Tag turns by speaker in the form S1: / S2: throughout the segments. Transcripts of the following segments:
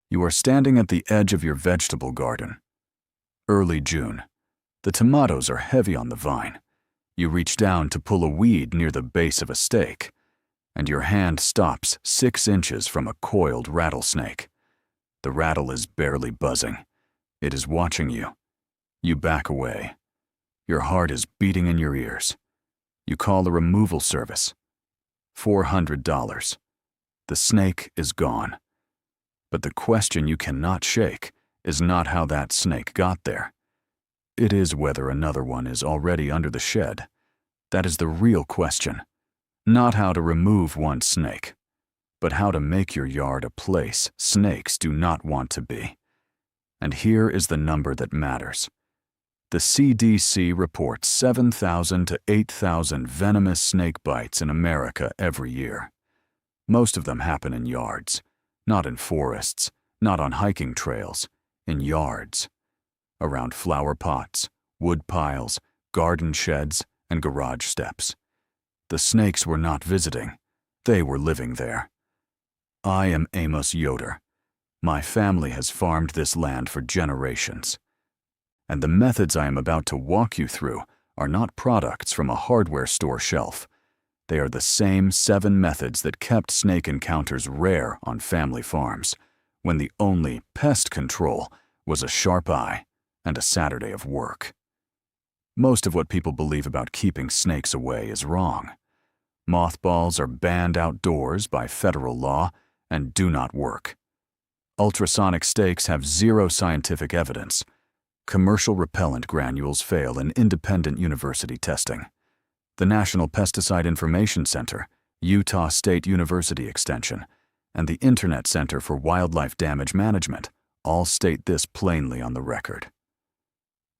S1: You are standing at the edge of your vegetable garden. Early June. The tomatoes are heavy on the vine. You reach down to pull a weed near the base of a stake, and your hand stops 6 inches from a coiled rattlesnake. The rattle is barely buzzing. It is watching you. You back away. Your heart is beating in your ears. You call the removal service. $400. The snake is gone. But the question you cannot shake is not how that snake got there. It is whether another one is already under the shed. That is the real question. Not how to remove one snake, but how to make your yard a place snakes do not want to be. And here is the number that matters. The CDC reports 7,000 to 8,000 venomous snake bites in America every year. Most of them happen in yards, not in forests, not on hiking trails, in yards. Around flower pots, wood piles, garden sheds, and garage steps. The snakes were not visiting. They were living there. I am Amos Yoder. My family has farmed this land for generations. And the methods I am about to walk you through are not products from a hardware store shelf. They are the same 7 methods that kept snake encounters rare on family farms, when the only pest control was a sharp eye and a Saturday of work. Most of what people believe about keeping snakes away is wrong. Mothballs are banned outdoors by federal law and do not work. Ultrasonic stakes have 0 scientific evidence. Commercial repellent granules fail in independent university testing. The National Pesticide Information Center, Utah State University Extension, and the Internet Center for Wildlife Damage Management all state this plainly on the record.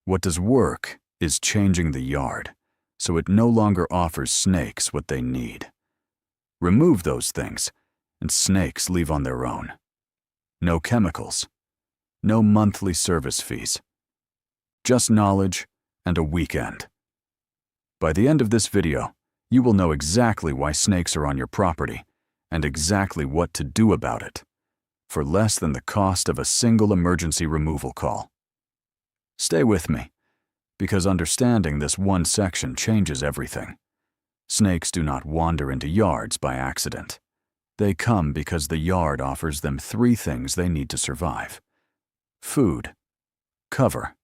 S1: What does work is changing the yard, so it no longer offers snakes what they need. Remove those things, and snakes leave on their own. No chemicals. No monthly service fees. Just knowledge and a weekend. By the end of this video, you will know exactly why snakes are on your property and exactly what to do about it, for less than the cost of a single emergency removal call. Stay with me, because understanding this one section changes everything. Snakes do not wander into yards by accident. They come because the yard offers them 3 things they need to survive: food, cover,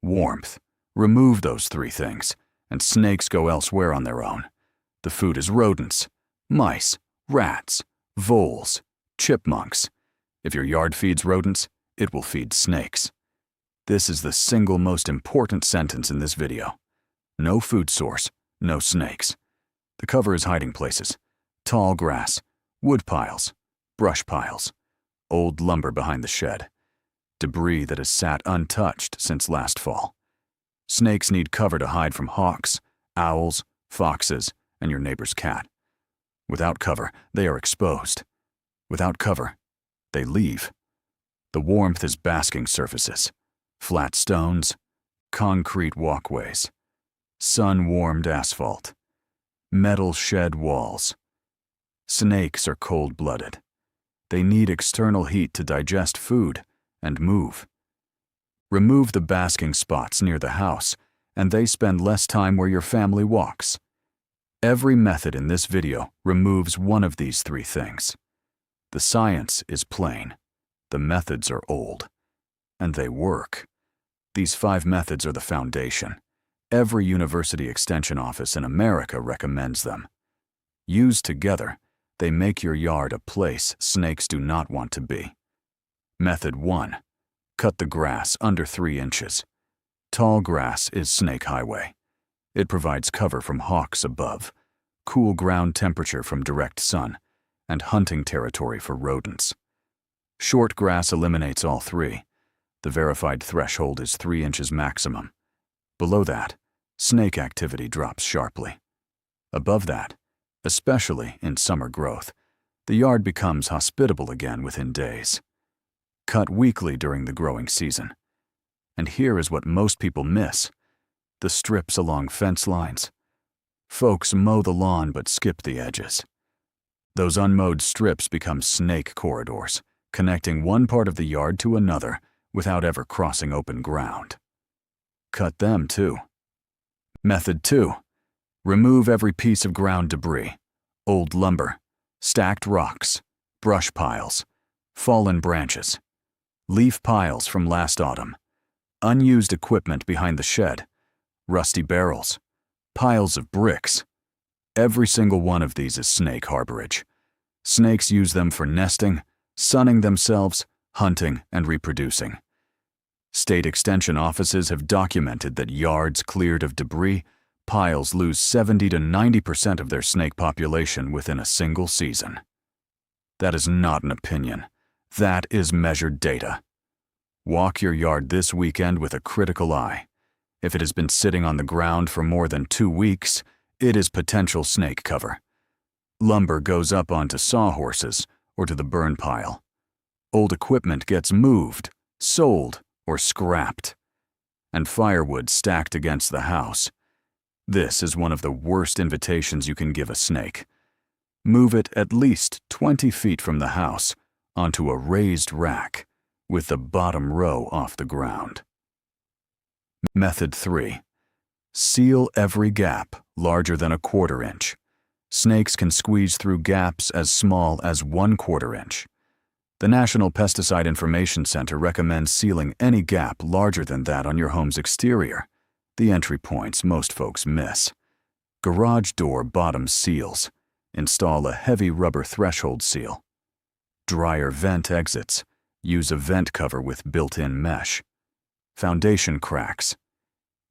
S1: warmth. Remove those 3 things, and snakes go elsewhere on their own. The food is rodents, mice, rats, voles, chipmunks. If your yard feeds rodents, it will feed snakes. This is the single most important sentence in this video. No food source, no snakes. The cover is hiding places: tall grass, wood piles, brush piles, old lumber behind the shed, debris that has sat untouched since last fall. Snakes need cover to hide from hawks, owls, foxes, and your neighbor's cat. Without cover, they are exposed. Without cover, they leave. The warmth is basking surfaces, flat stones, concrete walkways, sun-warmed asphalt, metal shed walls. Snakes are cold-blooded. They need external heat to digest food and move. Remove the basking spots near the house, and they spend less time where your family walks. Every method in this video removes one of these 3 things. The science is plain. The methods are old. And they work. These 5 methods are the foundation. Every university extension office in America recommends them. Used together, they make your yard a place snakes do not want to be. Method 1. Cut the grass under 3 inches. Tall grass is snake highway. It provides cover from hawks above, cool ground temperature from direct sun, and hunting territory for rodents. Short grass eliminates all 3. The verified threshold is 3 inches maximum. Below that, snake activity drops sharply. Above that, especially in summer growth, the yard becomes hospitable again within days. Cut weekly during the growing season. And here is what most people miss: the strips along fence lines. Folks mow the lawn but skip the edges. Those unmowed strips become snake corridors, connecting one part of the yard to another without ever crossing open ground. Cut them too. Method 2. Remove every piece of ground debris, old lumber, stacked rocks, brush piles, fallen branches, leaf piles from last autumn, unused equipment behind the shed, rusty barrels, piles of bricks. Every single one of these is snake harborage. Snakes use them for nesting, sunning themselves, hunting, and reproducing. State extension offices have documented that yards cleared of debris piles lose 70 to 90% of their snake population within a single season. That is not an opinion. That is measured data. Walk your yard this weekend with a critical eye. If it has been sitting on the ground for more than 2 weeks, it is potential snake cover. Lumber goes up onto sawhorses or to the burn pile. Old equipment gets moved, sold, or scrapped. And firewood stacked against the house. This is one of the worst invitations you can give a snake. Move it at least 20 feet from the house onto a raised rack with the bottom row off the ground. Method 3. Seal every gap larger than a 1/4 inch. Snakes can squeeze through gaps as small as 1/4 inch. The National Pesticide Information Center recommends sealing any gap larger than that on your home's exterior, the entry points most folks miss. Garage door bottom seals. Install a heavy rubber threshold seal. Dryer vent exits. Use a vent cover with built-in mesh. Foundation cracks.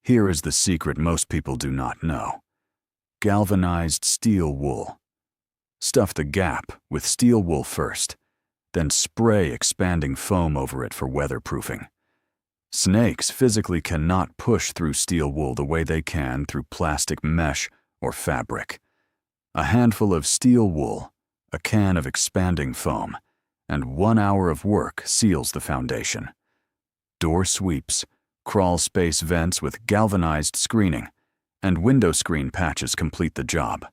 S1: Here is the secret most people do not know. Galvanized steel wool. Stuff the gap with steel wool first, then spray expanding foam over it for weatherproofing. Snakes physically cannot push through steel wool the way they can through plastic mesh or fabric. A handful of steel wool, a can of expanding foam, and 1 hour of work seals the foundation. Door sweeps, crawl space vents with galvanized screening, and window screen patches complete the job.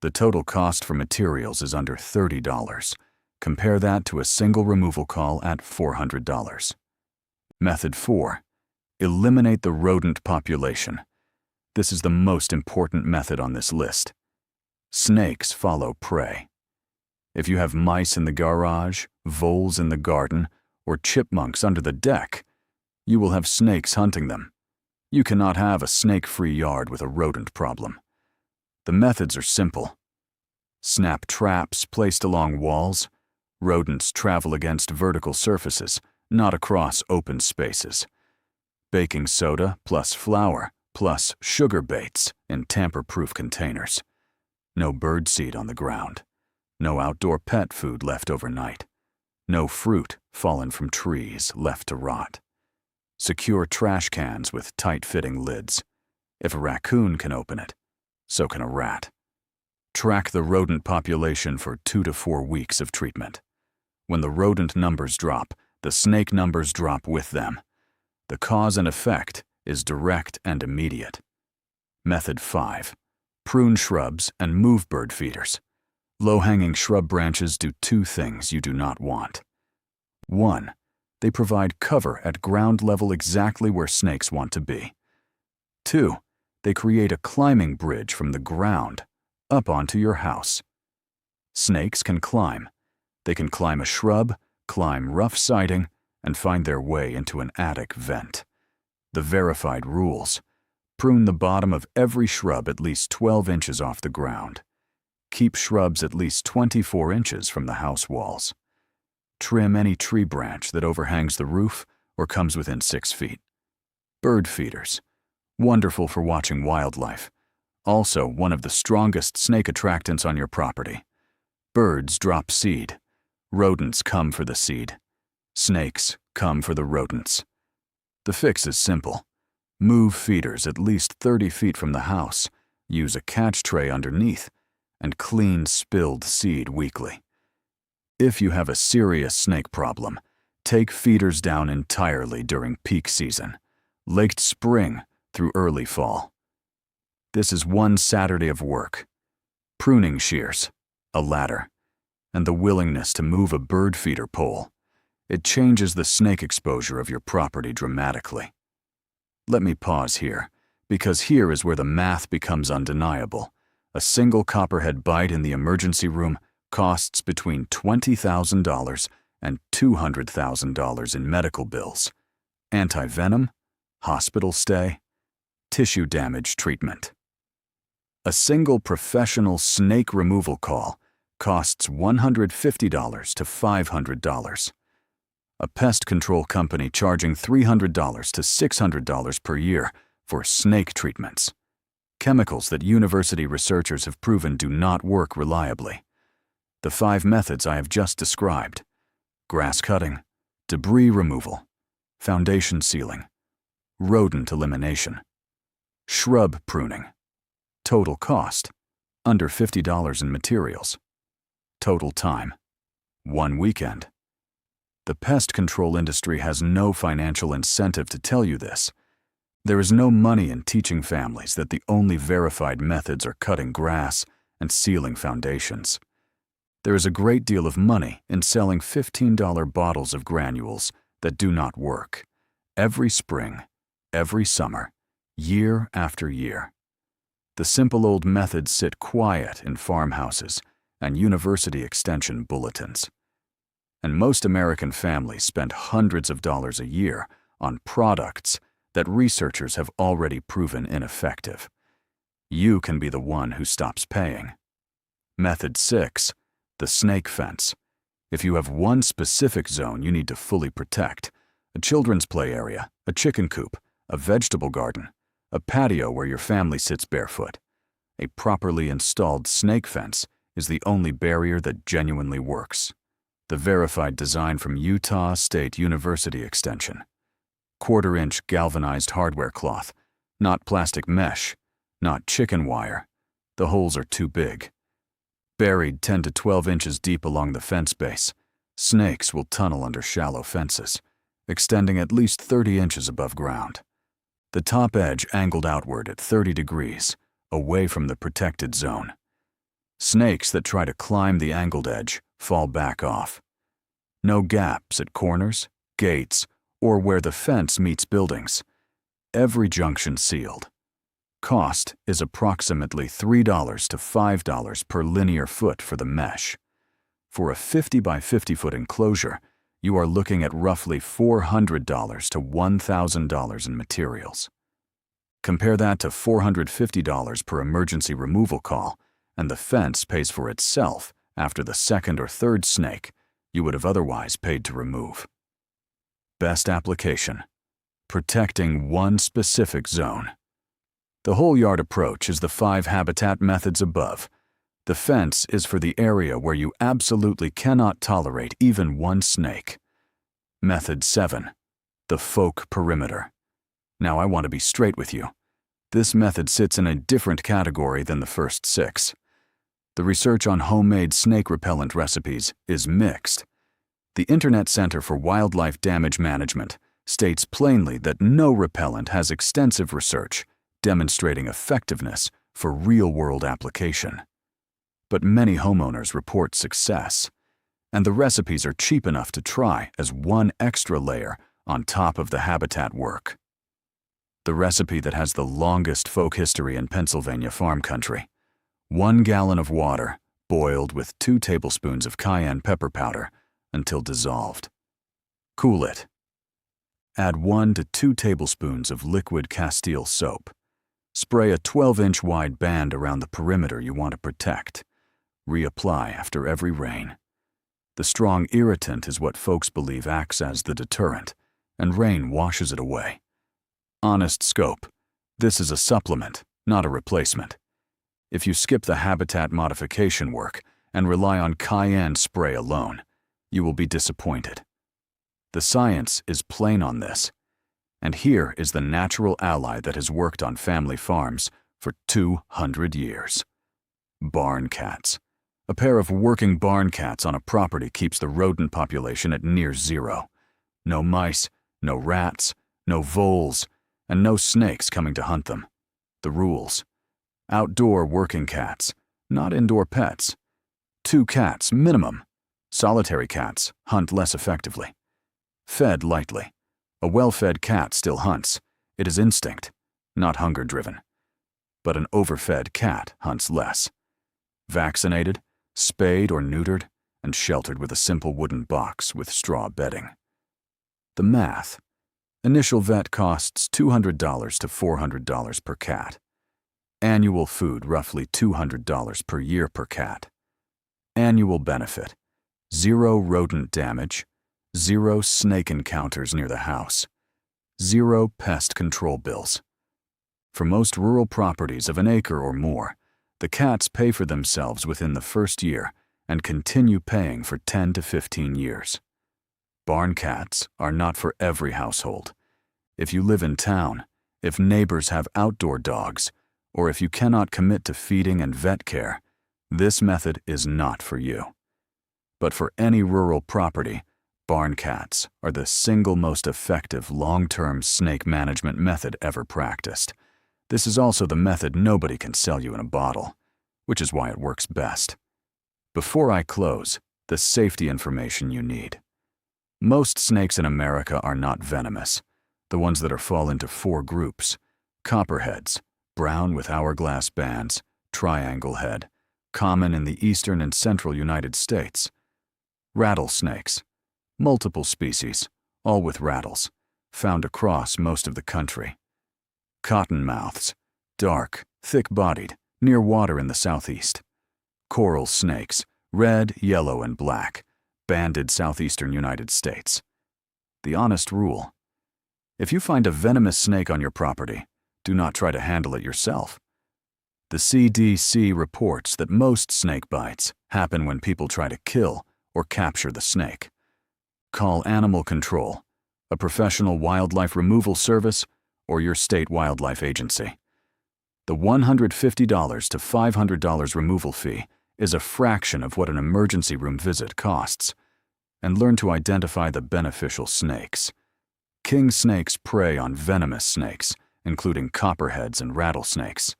S1: The total cost for materials is under $30. Compare that to a single removal call at $400. Method 4. Eliminate the rodent population. This is the most important method on this list. Snakes follow prey. If you have mice in the garage, voles in the garden, or chipmunks under the deck, you will have snakes hunting them. You cannot have a snake-free yard with a rodent problem. The methods are simple. Snap traps placed along walls. Rodents travel against vertical surfaces, not across open spaces. Baking soda plus flour plus sugar baits in tamper-proof containers. No birdseed on the ground. No outdoor pet food left overnight. No fruit fallen from trees left to rot. Secure trash cans with tight-fitting lids. If a raccoon can open it, so can a rat. Track the rodent population for 2 to 4 weeks of treatment. When the rodent numbers drop, the snake numbers drop with them. The cause and effect is direct and immediate. Method 5. Prune shrubs and move bird feeders. Low-hanging shrub branches do 2 things you do not want. 1. They provide cover at ground level exactly where snakes want to be. 2. They create a climbing bridge from the ground up onto your house. Snakes can climb. They can climb a shrub, climb rough siding, and find their way into an attic vent. The verified rules. Prune the bottom of every shrub at least 12 inches off the ground. Keep shrubs at least 24 inches from the house walls. Trim any tree branch that overhangs the roof or comes within 6 feet. Bird feeders. Wonderful for watching wildlife. Also one of the strongest snake attractants on your property. Birds drop seed. Rodents come for the seed. Snakes come for the rodents. The fix is simple. Move feeders at least 30 feet from the house. Use a catch tray underneath, and clean spilled seed weekly. If you have a serious snake problem, take feeders down entirely during peak season, late spring through early fall. This is 1 Saturday of work. Pruning shears, a ladder, and the willingness to move a bird feeder pole. It changes the snake exposure of your property dramatically. Let me pause here, because here is where the math becomes undeniable. A single copperhead bite in the emergency room costs between $20,000 and $200,000 in medical bills, anti-venom, hospital stay, tissue damage treatment. A single professional snake removal call costs $150 to $500. A pest control company charging $300 to $600 per year for snake treatments, chemicals that university researchers have proven do not work reliably. The 5 methods I have just described: grass cutting, debris removal, foundation sealing, rodent elimination, shrub pruning. Total cost, under $50 in materials. Total time, 1 weekend. The pest control industry has no financial incentive to tell you this. There is no money in teaching families that the only verified methods are cutting grass and sealing foundations. There is a great deal of money in selling $15 bottles of granules that do not work, every spring, every summer, year after year. The simple old methods sit quiet in farmhouses and university extension bulletins. And most American families spend hundreds of dollars a year on products that researchers have already proven ineffective. You can be the one who stops paying. Method 6, the snake fence. If you have one specific zone you need to fully protect, a children's play area, a chicken coop, a vegetable garden, a patio where your family sits barefoot, a properly installed snake fence is the only barrier that genuinely works. The verified design from Utah State University Extension. 1/4-inch galvanized hardware cloth, not plastic mesh, not chicken wire. The holes are too big. Buried 10 to 12 inches deep along the fence base, snakes will tunnel under shallow fences, extending at least 30 inches above ground. The top edge angled outward at 30 degrees, away from the protected zone. Snakes that try to climb the angled edge fall back off. No gaps at corners, gates, or where the fence meets buildings. Every junction sealed. Cost is approximately $3 to $5 per linear foot for the mesh. For a 50 by 50 foot enclosure, you are looking at roughly $400 to $1,000 in materials. Compare that to $450 per emergency removal call, and the fence pays for itself after the second or third snake you would have otherwise paid to remove. Best application: protecting one specific zone. The whole yard approach is the 5 habitat methods above. The fence is for the area where you absolutely cannot tolerate even one snake. Method 7, the folk perimeter. Now I want to be straight with you. This method sits in a different category than the first 6. The research on homemade snake repellent recipes is mixed. The Internet Center for Wildlife Damage Management states plainly that no repellent has extensive research demonstrating effectiveness for real-world application. But many homeowners report success, and the recipes are cheap enough to try as one extra layer on top of the habitat work. The recipe that has the longest folk history in Pennsylvania farm country: 1 gallon of water boiled with 2 tablespoons of cayenne pepper powder until dissolved. Cool it. Add 1 to 2 tablespoons of liquid Castile soap. Spray a 12-inch wide band around the perimeter you want to protect. Reapply after every rain. The strong irritant is what folks believe acts as the deterrent, and rain washes it away. Honest scope: this is a supplement, not a replacement. If you skip the habitat modification work and rely on cayenne spray alone, you will be disappointed. The science is plain on this, and here is the natural ally that has worked on family farms for 200 years. Barn cats. A pair of working barn cats on a property keeps the rodent population at near zero. No mice, no rats, no voles, and no snakes coming to hunt them. The rules: outdoor working cats, not indoor pets. 2 cats minimum. Solitary cats hunt less effectively. Fed lightly. A well-fed cat still hunts. It is instinct, not hunger-driven. But an overfed cat hunts less. Vaccinated, spayed or neutered, and sheltered with a simple wooden box with straw bedding. The math. Initial vet costs $200 to $400 per cat. Annual food roughly $200 per year per cat. Annual benefit: 0 rodent damage, 0 snake encounters near the house, 0 pest control bills. For most rural properties of an acre or more, the cats pay for themselves within the first year and continue paying for 10 to 15 years. Barn cats are not for every household. If you live in town, if neighbors have outdoor dogs, or if you cannot commit to feeding and vet care, this method is not for you. But for any rural property, barn cats are the single most effective long-term snake management method ever practiced. This is also the method nobody can sell you in a bottle, which is why it works best. Before I close, the safety information you need. Most snakes in America are not venomous. The ones that fall into 4 groups: Copperheads, brown with hourglass bands, triangle head, common in the eastern and central United States. Rattlesnakes, multiple species, all with rattles, found across most of the country. Cottonmouths, dark, thick-bodied, near water in the southeast. Coral snakes, red, yellow, and black, banded southeastern United States. The honest rule: if you find a venomous snake on your property, do not try to handle it yourself. The CDC reports that most snake bites happen when people try to kill or capture the snake. Call animal control, a professional wildlife removal service, or your state wildlife agency. The $150 to $500 removal fee is a fraction of what an emergency room visit costs. And learn to identify the beneficial snakes. King snakes prey on venomous snakes, including copperheads and rattlesnakes.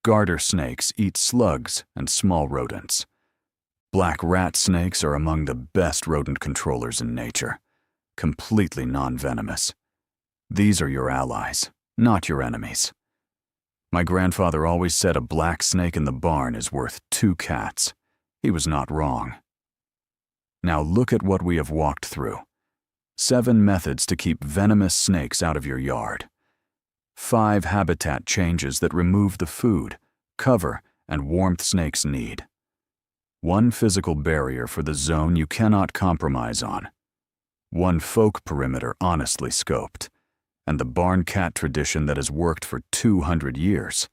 S1: Garter snakes eat slugs and small rodents. Black rat snakes are among the best rodent controllers in nature, completely non-venomous. These are your allies, not your enemies. My grandfather always said a black snake in the barn is worth 2 cats. He was not wrong. Now look at what we have walked through. 7 methods to keep venomous snakes out of your yard. 5 habitat changes that remove the food, cover, and warmth snakes need. 1 physical barrier for the zone you cannot compromise on. 1 folk perimeter honestly scoped. And the barn cat tradition that has worked for 200 years.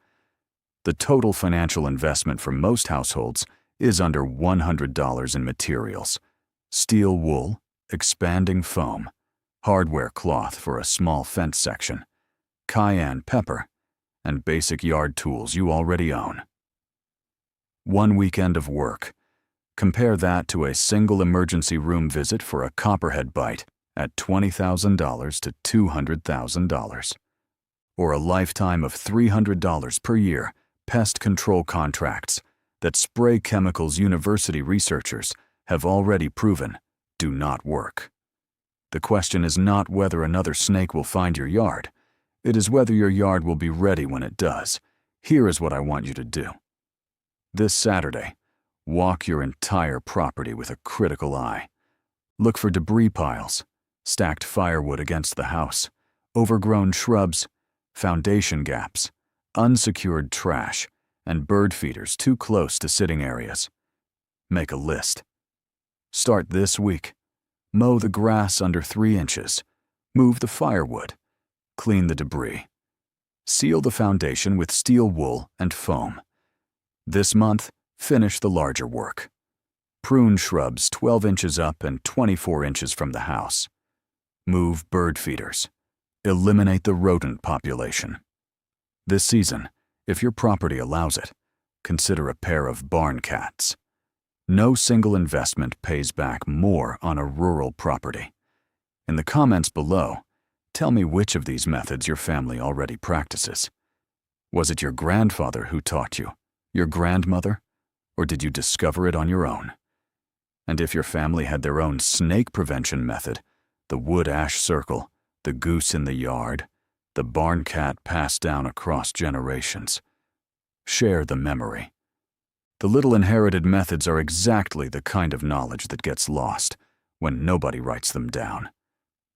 S1: The total financial investment for most households is under $100 in materials: steel wool, expanding foam, hardware cloth for a small fence section, cayenne pepper, and basic yard tools you already own. 1 weekend of work. Compare that to a single emergency room visit for a copperhead bite at $20,000 to $200,000. Or a lifetime of $300 per year pest control contracts that spray chemicals university researchers have already proven do not work. The question is not whether another snake will find your yard. It is whether your yard will be ready when it does. Here is what I want you to do. This Saturday, walk your entire property with a critical eye. Look for debris piles, stacked firewood against the house, overgrown shrubs, foundation gaps, unsecured trash, and bird feeders too close to sitting areas. Make a list. Start this week. Mow the grass under 3 inches. Move the firewood. Clean the debris. Seal the foundation with steel wool and foam. This month, finish the larger work. Prune shrubs 12 inches up and 24 inches from the house. Move bird feeders. Eliminate the rodent population. This season, if your property allows it, consider a pair of barn cats. No single investment pays back more on a rural property. In the comments below, tell me which of these methods your family already practices. Was it your grandfather who taught you? Your grandmother? Or did you discover it on your own? And if your family had their own snake prevention method, the wood ash circle, the goose in the yard, the barn cat passed down across generations, share the memory. The little inherited methods are exactly the kind of knowledge that gets lost when nobody writes them down.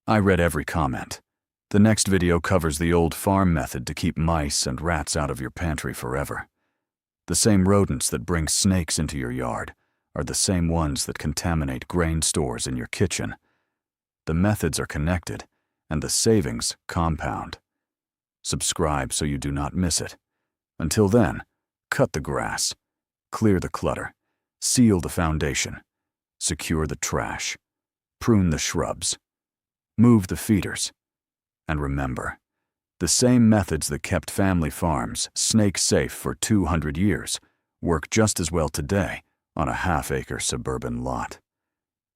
S1: I read every comment. The next video covers the old farm method to keep mice and rats out of your pantry forever. The same rodents that bring snakes into your yard are the same ones that contaminate grain stores in your kitchen. The methods are connected, and the savings compound. Subscribe so you do not miss it. Until then, cut the grass, clear the clutter, seal the foundation, secure the trash, prune the shrubs, move the feeders, and remember, the same methods that kept family farms snake-safe for 200 years work just as well today on a half-acre suburban lot.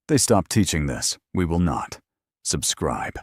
S1: They stopped teaching this, we will not. Subscribe.